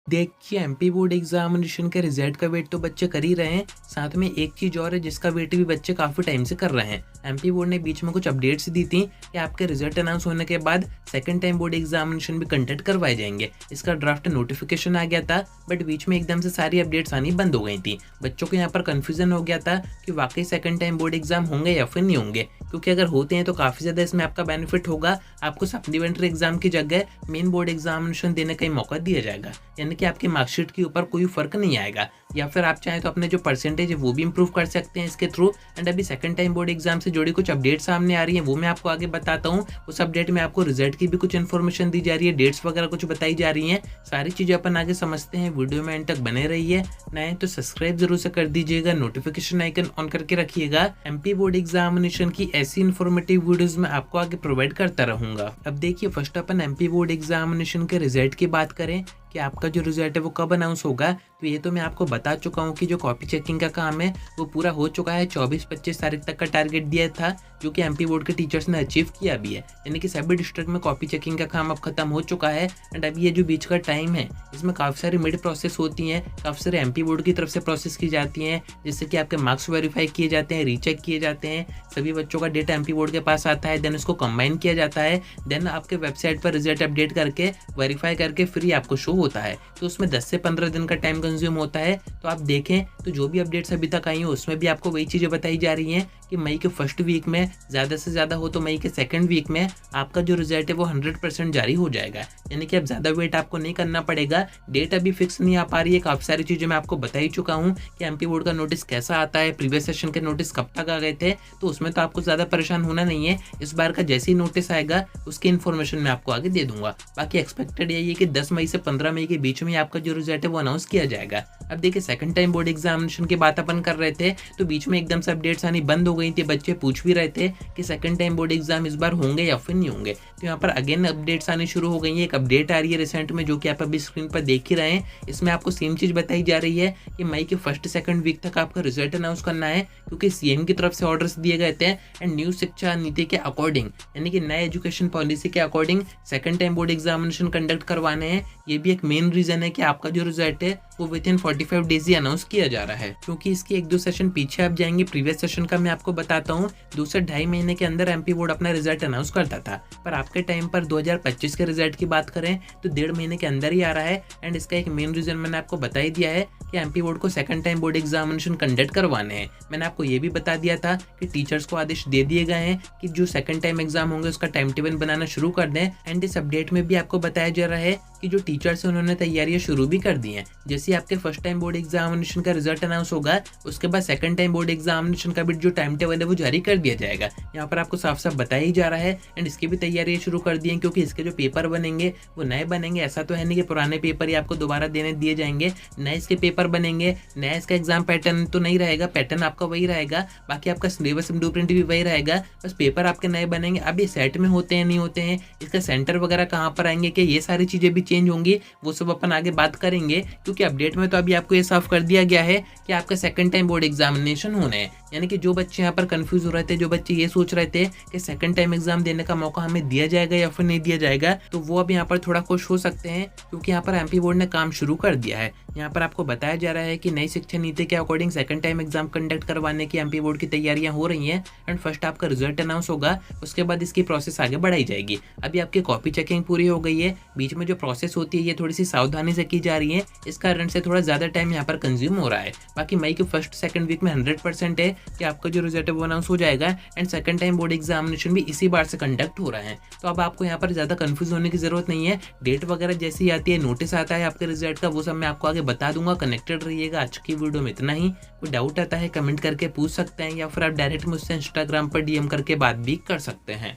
देखिए MP board examination के result का वेट तो बच्चे कर ही रहे हैं। साथ में एक चीज़ और है जिसका वेट भी बच्चे काफ़ी टाइम से कर रहे हैं। एमपी बोर्ड ने बीच में कुछ अपडेट्स दी थी कि आपके रिजल्ट अनाउंस होने के बाद सेकंड टाइम बोर्ड एग्जामिनेशन भी कंडक्ट करवाए जाएंगे। इसका ड्राफ्ट नोटिफिकेशन आ गया था, बट बीच में एकदम से सारी अपडेट्स आनी बंद हो गई थी। बच्चों को यहाँ पर कन्फ्यूजन हो गया था कि वाकई सेकंड टाइम बोर्ड एग्जाम होंगे या फिर नहीं होंगे, क्योंकि अगर होते हैं तो काफ़ी ज़्यादा इसमें आपका बेनिफिट होगा। आपको सप्लीमेंट्री एग्जाम की जगह मेन बोर्ड एग्जामिनेशन देने का ही मौका दिया जाएगा, यानी कि आपकी मार्कशीट के ऊपर कोई फर्क नहीं आएगा। या फिर आप चाहें तो अपने जो परसेंटेज है वो भी इंप्रूव कर सकते हैं इसके थ्रू। एंड अभी सेकंड टाइम बोर्ड एग्जाम से जुड़ी कुछ अपडेट सामने आ रही है, वो मैं आपको आगे बताता हूँ। उस अपडेट में आपको रिजल्ट की भी कुछ इन्फॉर्मेशन दी जा रही है, डेट्स वगैरह कुछ बताई जा रही हैं। सारी चीजें अपन आगे समझते हैं, वीडियो में एंड तक बने रहिए। नए तो सब्सक्राइब जरूर से कर दीजिएगा, नोटिफिकेशन आइकन ऑन करके रखिएगा। एमपी बोर्ड एग्जामिनेशन की ऐसी इन्फॉर्मेटिव वीडियोस मैं आपको आगे प्रोवाइड करता रहूंगा। अब देखिए फर्स्ट अपन एमपी बोर्ड एग्जामिनेशन के रिजल्ट की बात करें कि आपका जो रिजल्ट है वो कब अनाउंस होगा। तो ये तो मैं आपको बता चुका हूँ कि जो कॉपी चेकिंग का काम है वो पूरा हो चुका है। 24-25 तारीख तक का टारगेट दिया था, जो कि एमपी बोर्ड के टीचर्स ने अचीव किया भी है। यानी कि सभी डिस्ट्रिक्ट में कॉपी चेकिंग का काम अब खत्म हो चुका है। एंड अभी ये जो बीच का टाइम है इसमें काफ़ी सारी मिड प्रोसेस होती हैं, काफ़ी सारे एमपी बोर्ड की तरफ से प्रोसेस की जाती हैं, जिससे कि आपके मार्क्स वेरीफाई किए जाते हैं, रीचेक किए जाते हैं, सभी बच्चों का डेटा एमपी बोर्ड के पास आता है, देन उसको कंबाइन किया जाता है, देन आपके वेबसाइट पर रिजल्ट अपडेट करके वेरीफाई करके फ्री आपको शो होता है। तो उसमें 10 से 15 दिन का टाइम कंज्यूम होता है। तो आप देखें तो जो भी अपडेट्स अभी तक आई हैं उसमें भी आपको वही चीज़ें बताई जा रही हैं कि मई के फर्स्ट वीक में, ज़्यादा से ज़्यादा हो तो मई के सेकंड वीक में आपका जो रिजल्ट है वो 100% जारी हो जाएगा। यानी कि अब ज़्यादा वेट आपको नहीं करना पड़ेगा। डेट अभी फिक्स नहीं आ पा रही है, काफ़ी सारी चीज़ें मैं आपको बता ही चुका हूँ कि एमपी बोर्ड का नोटिस कैसा आता है, प्रीवियस सेशन के नोटिस कब तक आ गए थे, तो उसमें तो आपको ज़्यादा परेशान होना नहीं है। इस बार का जैसे ही नोटिस आएगा उसकी इन्फॉर्मेशन मैं आपको आगे दे दूंगा। बाकी एक्सपेक्टेड यही है कि 10 मई से 15 मई के बीच में आपका जो रिजल्ट है वो अनाउंस किया जाएगा। अब देखिए सेकंड टाइम बोर्ड एग्जामिनेशन की बात अपन कर रहे थे तो बीच में एकदम से अपडेट्स आनी बंद हो गई थी। बच्चे पूछ भी रहे थे कि सेकंड टाइम बोर्ड एग्जाम इस बार होंगे या फिर नहीं होंगे। तो यहाँ पर अगेन अपडेट्स आनी शुरू हो गई है। एक अपडेट आ रही है रिसेंट में, जो कि आप अभी स्क्रीन पर देख ही रहे हैं। इसमें आपको सेम चीज बताई जा रही है कि मई के फर्स्ट सेकंड वीक तक आपका रिजल्ट अनाउंस करना है, क्योंकि सीएम की तरफ से ऑर्डर्स दिए गए थे। एंड न्यू शिक्षा नीति के अकॉर्डिंग, यानी कि नए एजुकेशन पॉलिसी के according second time board examination conduct करवाने हैं। ये भी एक मेन रीजन है कि आपका जो रिजल्ट है वो with in 45 days he announce किया जा रहा है, क्योंकि इसके 1-2 सेशन पीछे आप जाएंगे। प्रीवियस सेशन का मैं आपको बताता हूँ, 2 से 2.5 महीने के अंदर एमपी बोर्ड अपना रिजल्ट अनाउंस करता था, पर आपके टाइम पर 2025 के रिजल्ट की बात करें तो 1.5 महीने के अंदर ही आ रहा है। एंड इसका एक मेन रीजन मैंने आपको बता ही दिया है कि एमपी बोर्ड को second time board examination conduct करवाने हैं। मैंने आपको ये भी बता दिया था कि टीचर्स को आदेश दे दिए गए हैं कि जो सेकंड टाइम एग्जाम होंगे उसका टाइम टेबल बनाना शुरू कर दें। एंड इस अपडेट में भी आपको बताया जा रहा है कि जो टीचर्स हैं उन्होंने तैयारियां शुरू भी कर दी हैं। जैसे आपके फर्स्ट टाइम बोर्ड एग्जामिनेशन का रिजल्ट अनाउंस होगा उसके बाद सेकंड टाइम बोर्ड एग्जामिनेशन का भी जो टाइम टेबल है वो जारी कर दिया जाएगा। यहाँ पर आपको साफ साफ बताया ही जा रहा है। एंड इसकी भी तैयारियां शुरू कर दी हैं, क्योंकि इसके जो पेपर बनेंगे वो नए बनेंगे। ऐसा तो है नहीं कि पुराने पेपर ही आपको दोबारा देने दिए जाएंगे, नए इसके पेपर बनेंगे। नया इसका एग्जाम पैटर्न तो नहीं रहेगा, पैटर्न आपका वही रहेगा, बाकी आपका सिलेबस ब्लूप्रिंट भी वही रहेगा, बस पेपर आपके नए बनेंगे। अब ये सेट में होते हैं नहीं होते हैं, इसका सेंटर वगैरह कहाँ पर आएंगे, कि ये सारी चीजें भी चेंज होंगी, वो सब अपन आगे बात करेंगे। क्योंकि अपडेट में तो अभी आपको ये साफ कर दिया गया है कि आपका सेकंड टाइम बोर्ड एग्जामिनेशन होने हैं। यानी कि जो बच्चे यहाँ पर कंफ्यूज हो रहे थे, जो बच्चे ये सोच रहे थे कि सेकंड टाइम एग्जाम देने का मौका हमें दिया जाएगा या फिर नहीं दिया जाएगा, तो वो अब यहाँ पर थोड़ा खुश हो सकते हैं, क्योंकि यहाँ पर एमपी बोर्ड ने काम शुरू कर दिया है। यहाँ पर आपको बताया जा रहा है कि नई शिक्षा नीति के according second time exam conduct करवाने की एमपी बोर्ड की तैयारियां हो रही हैं। एंड फर्स्ट आपका रिजल्ट अनाउंस होगा, उसके बाद इसकी प्रोसेस आगे बढ़ाई जाएगी। अभी आपकी कॉपी चेकिंग पूरी हो गई है, बीच में जो प्रोसेस होती है ये थोड़ी सी सावधानी से की जा रही है, इस कारण से थोड़ा ज्यादा टाइम यहाँ पर कंज्यूम हो रहा है। बाकी मई के फर्स्ट सेकंड वीक में 100% है कि आपका जो रिजल्ट है वो अनाउंस हो जाएगा। And second time board examination भी इसी बार से कंडक्ट हो रहा है। तो अब आपको यहाँ पर ज्यादा कंफ्यूज होने की जरूरत नहीं है। डेट वगैरह जैसी आती है, नोटिस आता है आपके रिजल्ट का, वो सब मैं आपको आगे बता दूंगा। कनेक्टेड रहिएगा। आज की वीडियो में इतना ही। कोई डाउट आता है कमेंट करके पूछ सकते हैं, या फिर आप डायरेक्ट मुझसे इंस्टाग्राम पर डीएम करके बात भी कर सकते हैं।